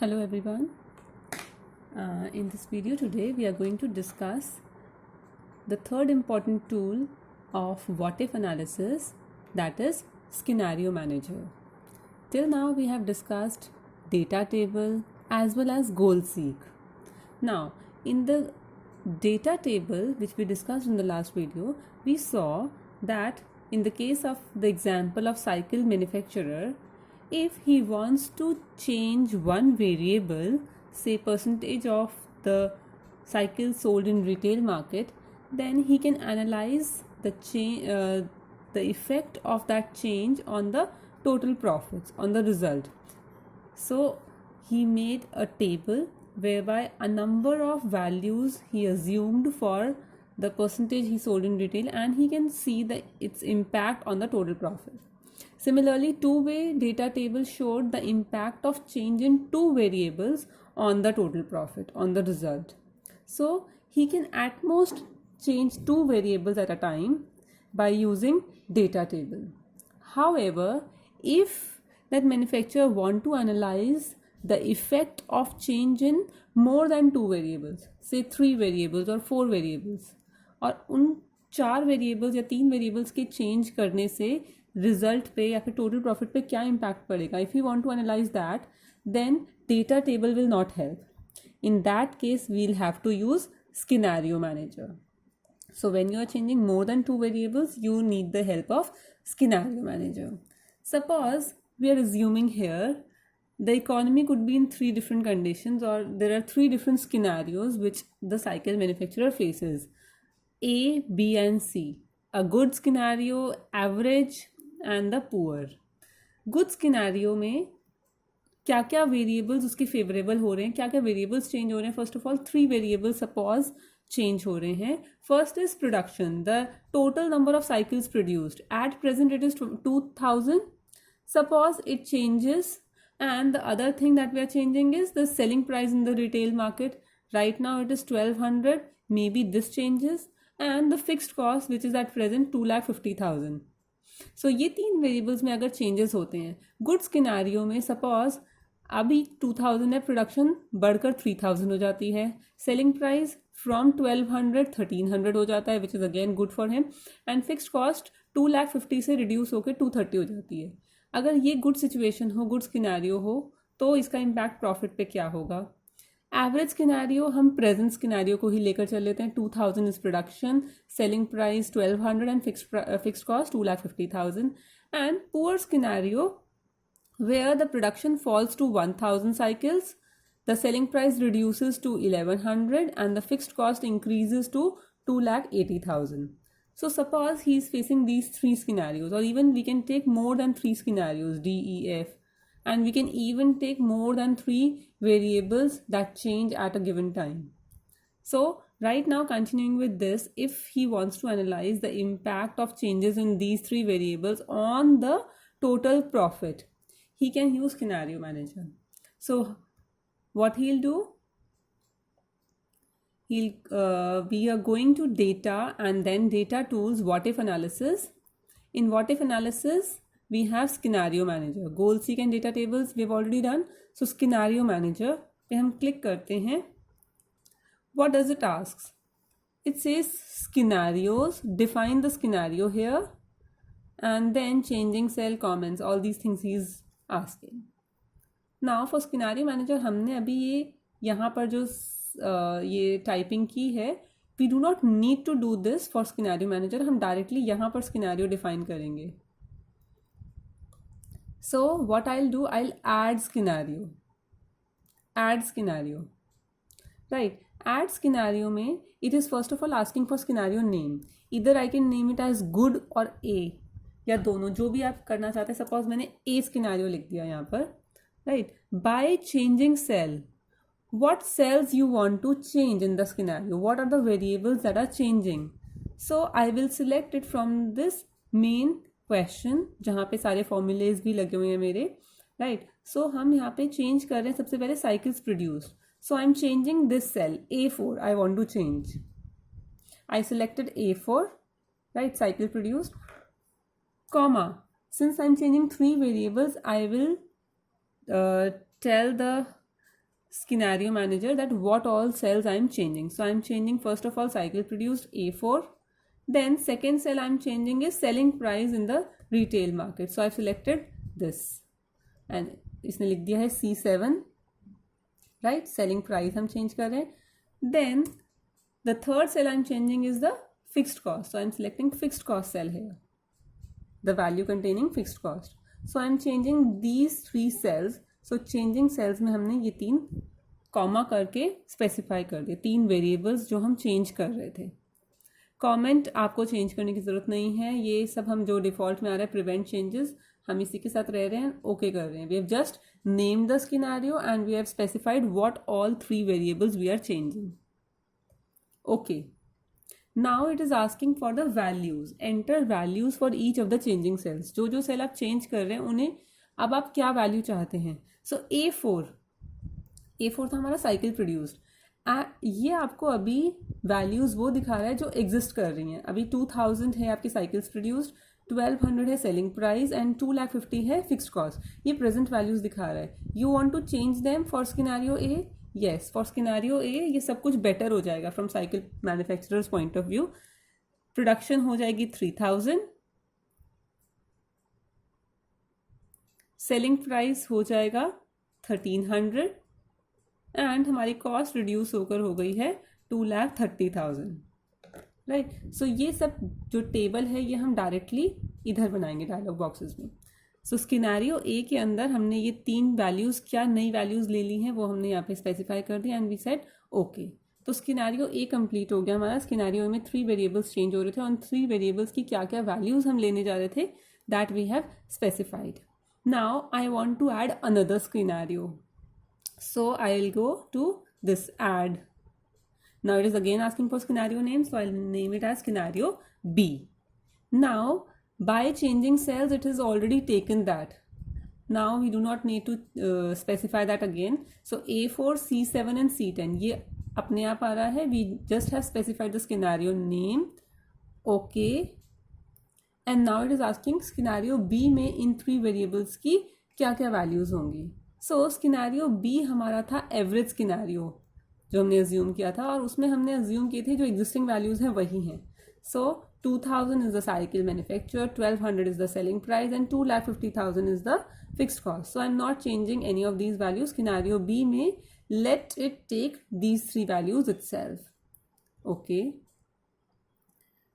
Hello everyone. In this video today we are going to discuss the third important tool of what if analysis, that is scenario manager. Till now we have discussed data table as well as goal seek. Now in the data table which we discussed in the last video, we saw that in the case of the example of cycle manufacturer, if he wants to change one variable, say percentage of the cycles sold in retail market, then he can analyze the effect of that change on the total profits, on the result. So he made a table whereby a number of values he assumed for the percentage he sold in retail, and he can see its impact on the total profit. Similarly, two-way data table showed the impact of change in two variables on the total profit, on the result. So he can at most change two variables at a time by using data table. However, if that manufacturer want to analyze the effect of change in more than two variables, say three variables or four variables, और उन चार variables या तीन variables के change करने से result पे या फिर टोटल प्रॉफिट पे क्या इम्पैक्ट पड़ेगा, if you want to analyse that, then data table will not help. In that case, we'll have to use scenario manager. So when you are changing more than two variables, you need the help of scenario manager. Suppose we are assuming here the economy could be in three different conditions, or there are three different scenarios which the cycle manufacturer faces: A, B and C. A good scenario, average and the poor. Good scenario में क्या क्या variables उसके favourable हो रहे हैं, क्या क्या variables change हो रहे हैं. First of all three variables suppose change हो रहे हैं. First is production, the total number of cycles produced at present it is 2000. Suppose it changes, and the other thing that we are changing is the selling price in the retail market. Right now it is 1200, maybe this changes, and the fixed cost which is at present 2,50,000. So ये तीन variables में अगर changes होते हैं, good स्किनारियो में suppose अभी 2000 है, production बढ़कर 3000 हो जाती है, सेलिंग प्राइस फ्रॉम 1200 1300 हो जाता है, which is again good for him, and fixed cost 2,50,000 से रिड्यूस होकर 230 हो जाती है. अगर ये गुड सिचुएशन हो, गुड स्किनारियो हो, तो इसका इम्पैक्ट प्रॉफिट पे क्या होगा. एवरेज स्किनारियो हम प्रेजेंट स्किनारियो को ही लेकर चल लेते हैं. 2000 is production, selling price 1200 and fixed cost 2,50,000. And poor scenario where the production falls to 1000 cycles, the selling price reduces to 1100 and the fixed cost increases to 2,80,000. So suppose he is facing these three scenarios, or even we can take more than three scenarios, D, E, F, and we can even take more than three variables that change at a given time. So right now, continuing with this, if he wants to analyze the impact of changes in these three variables on the total profit, he can use scenario manager. So what he'll do, we are going to data and then data tools, what if analysis. In what if analysis we have scenario manager, goal seek and data tables we have already done. So scenario manager पे हम click करते हैं. What does it ask? It says scenarios, define the scenario here, and then changing cell comments, all these things he is asking. Now for scenario manager हमने अभी ये यहाँ पर जो ये टाइपिंग की है, we do not need to do this for scenario manager. हम डायरेक्टली यहाँ पर स्किनारियो डिफाइन करेंगे. So what I will do, I will add scenario. Right, add scenario में it is first of all asking for scenario name. इधर I can name it as good और A, या दोनों, जो भी आप करना चाहते हैं. सपोज मैंने ए स्किनारियो लिख दिया यहाँ पर. Right, by changing cell, what cells you want to change in the scenario, what are the variables that are changing. So I will select it from this main question जहाँ पे सारे formulas भी लगे हुए हैं मेरे. right, so हम यहाँ पे change कर रहे हैं सबसे पहले cycles produced. So I'm changing this cell A4, I want to change. I selected A4, right, cycle produced, comma, since I'm changing three variables, I will tell the scenario manager that what all cells I am changing. So I am changing first of all cycle produced A4. Then second cell I am changing is selling price in the retail market. So I have selected this and इसने लिख दिया है C7, right? Selling price हम change कर रहे हैं. Then the third cell I am changing is the fixed cost. So I am selecting fixed cost cell here. The value containing fixed cost. So I am changing these 3 cells. So changing cells में हमने ये 3 comma करके specify कर दिए, 3 variables जो हम change कर रहे थे. कमेंट आपको चेंज करने की ज़रूरत नहीं है, ये सब हम जो डिफ़ॉल्ट में आ रहा है प्रिवेंट चेंजेस हम इसी के साथ रह रहे हैं, ओके कर रहे हैं. We have just named the scenario and we have specified what all 3 variables we are changing. Okay, now it is asking for the values. Enter values for each of the changing cells. जो जो cell आप change कर रहे हैं उन्हें अब आप क्या वैल्यू चाहते हैं. सो A4 था हमारा साइकिल प्रोड्यूस्ड. ये आपको अभी वैल्यूज वो दिखा रहा है जो एग्जिस्ट कर रही हैं. अभी 2000 है आपकी साइकिल्स प्रोड्यूस्ड, 1200 है सेलिंग प्राइस एंड 250 है फिक्स्ड कॉस्ट. ये प्रेजेंट वैल्यूज दिखा रहा है. You want to change them for scenario A. Yes, for scenario A ये सब कुछ बेटर हो जाएगा from cycle manufacturers point of view. Production हो जाएगी 3000, सेलिंग प्राइस हो जाएगा 1300 एंड हमारी कॉस्ट रिड्यूस होकर हो गई है 2,30,000. राइट. सो ये सब जो टेबल है ये हम डायरेक्टली इधर बनाएंगे डायलॉग बॉक्सेस में. सो स्किनारियो ए के अंदर हमने ये 3 वैल्यूज़ क्या नई वैल्यूज़ ले ली हैं वो हमने यहाँ पे स्पेसिफाई कर दी एंड वी सेड ओके. तो स्किनारियो ए कंप्लीट हो गया हमारा. स्किनारियो में 3 वेरिएबल्स चेंज हो रहे थे, उन 3 वेरिएबल्स की क्या क्या वैल्यूज़ हम लेने जा रहे थे that we have specified. Now I want to add another scenario. So I'll go to this add. Now it is again asking for scenario name, so I'll name it as scenario B. Now by changing cells it has already taken that. Now we do not need to specify that again. So A4, C7 and C10 ये अपने आप आ रहा है. We just have specified the scenario name. Okay. And now it is asking scenario B में इन 3 variables की क्या क्या values होंगी. सो स्किनारियो बी हमारा था एवरेज स्किनारियो जो हमने अज्यूम किया था और उसमें हमने अज्यूम किए थे जो एग्जिस्टिंग वैल्यूज़ हैं वही हैं. So 2000 is the cycle manufacture, 1200 is the selling price and 2,50,000 is the fixed cost. So I am not changing any of these values. Scenario B में let it take these 3 values itself. Okay,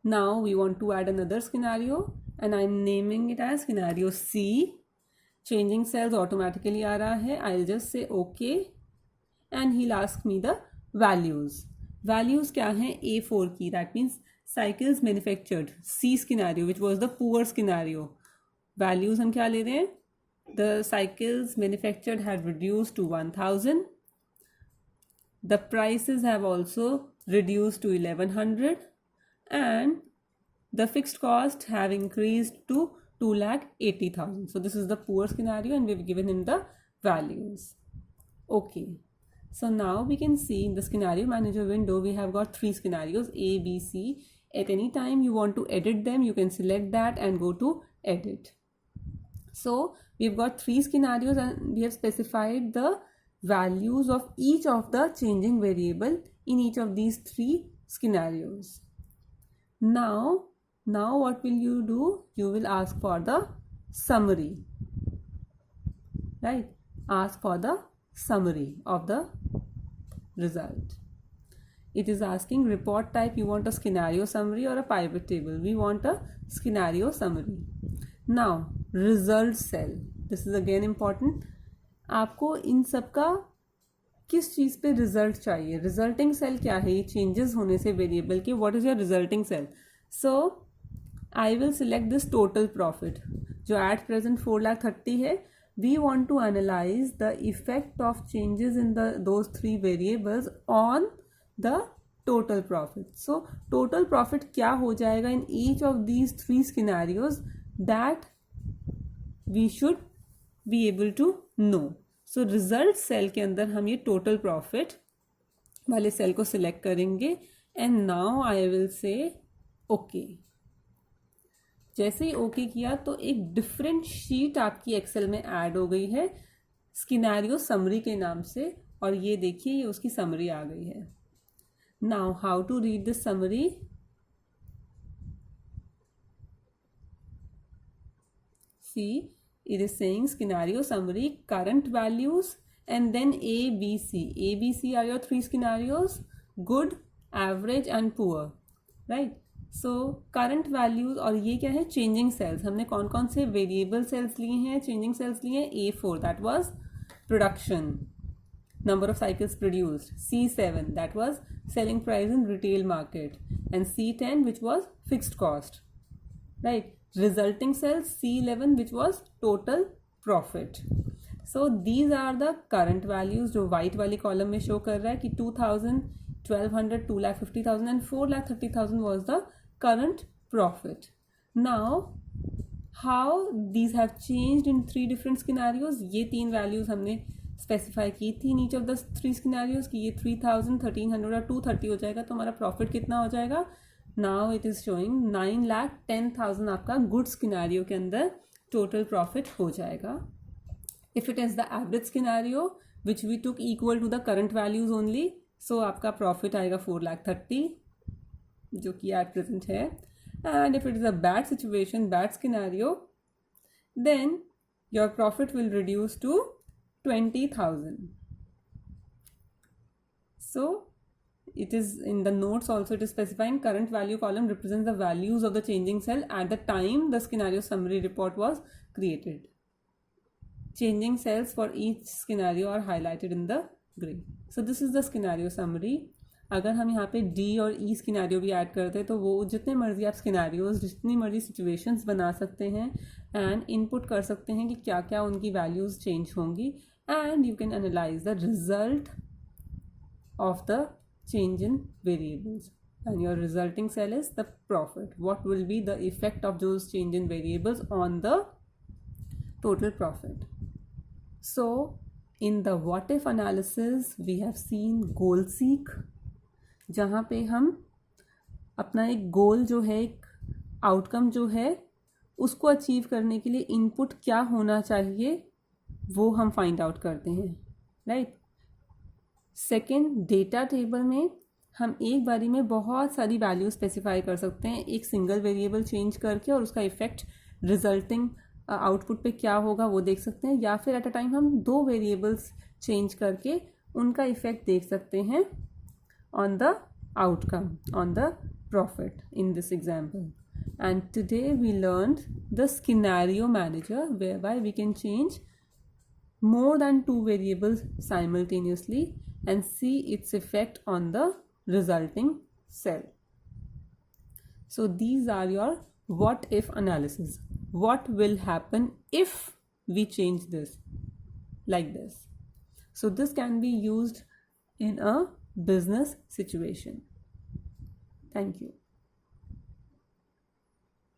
now we want to add another scenario and I am naming it as scenario C. Changing cells automatically आ रहा है. I will just say okay and he ask me the values. Values क्या हैं A4 की, that means cycles manufactured C scenario which was the poor scenario. Values हम क्या ले रहे हैं. The cycles manufactured have reduced to 1000. The prices have also reduced to 1100 and the fixed cost have increased to 2,80,000. So this is the poor scenario and we've given him the values. Okay, so now we can see in the scenario manager window we have got 3 scenarios A, B, C. At any time you want to edit them, you can select that and go to edit. So we've got 3 scenarios and we have specified the values of each of the changing variable in each of these 3 scenarios. Now what will you do? You will ask for the summary, right? Ask for the summary of the result. It is asking report type. You want a scenario summary or a pivot table? We want a scenario summary. Now result cell. This is again important. आपको इन सब का किस चीज़ पे result चाहिए. Resulting cell क्या है, ये changes होने से वेरिएबल के. What is your resulting cell? So I will select this total profit जो at present 4,30,000 है. We want to analyze the effect of changes in those 3 variables on the total profit. So total profit क्या हो जाएगा in each of these 3 scenarios that we should be able to know. So result cell के अंदर हम ये total profit वाले cell को select करेंगे and now I will say okay. जैसे ही ओके किया तो एक डिफरेंट शीट आपकी एक्सेल में ऐड हो गई है स्किनारियो समरी के नाम से और ये देखिए ये उसकी समरी आ गई है. Now how to read this summary? See, it is saying scenario summary, current values, and then A, B, C. A, B, C are your three scenarios: good, average, and poor. Right? So current values, और ये क्या है? Changing cells. हमने कौन कौन से variable cells लिए हैं? Changing cells लिए हैं. A4, that was production, number of cycles produced. C7, that was selling price in retail market, and C10, which was fixed cost. Right? Resulting cells C11, which was total profit. So these are the current values जो white वाली column में show कर रहा है कि 2000, 1200, 2,50,000 and 4,30,000 was the current profit. Now how these have changed in three different scenarios? ये तीन values हमने specify की थी in each of the three scenarios कि ये 3,000, 1,300 और 230 हो जाएगा तो हमारा profit कितना हो जाएगा? Now it is showing 9,10,000 आपका good scenario के अंदर total profit हो जाएगा. If it is the average scenario which we took equal to the current values only, so आपका profit आएगा 4,30,000 जो कि at present है. And if it is a bad situation, bad scenario, then your profit will reduce to 20,000. So it is in the notes also, it is specifying current value column represents the values of the changing cell at the time the scenario summary report was created. Changing cells for each scenario are highlighted in the gray. So this is the scenario summary. अगर हम यहाँ पे D और E scenario भी add करते हैं तो वो जितने मर्जी आप scenarios, जितनी मर्जी situations बना सकते हैं and input कर सकते हैं कि क्या क्या उनकी values change होंगी, and you can analyze the result of the change in variables, and your resulting cell is the profit. What will be the effect of those change in variables on the total profit? So in the what if analysis we have seen goal seek, जहाँ पे हम अपना एक गोल जो है, एक outcome जो है उसको अचीव करने के लिए इनपुट क्या होना चाहिए वो हम फाइंड आउट करते हैं. राइट. सेकेंड, डेटा टेबल में हम एक बारी में बहुत सारी वैल्यू स्पेसिफाई कर सकते हैं एक सिंगल वेरिएबल चेंज करके, और उसका इफेक्ट रिजल्टिंग आउटपुट पे क्या होगा वो देख सकते हैं, या फिर एट अ टाइम हम दो वेरिएबल्स चेंज करके उनका इफेक्ट देख सकते हैं on the outcome, on the profit in this example. And today we learned the scenario manager, whereby we can change more than two variables simultaneously and see its effect on the resulting cell. So these are your what if analysis. What will happen if we change this like this? So this can be used in a business situation. Thank you.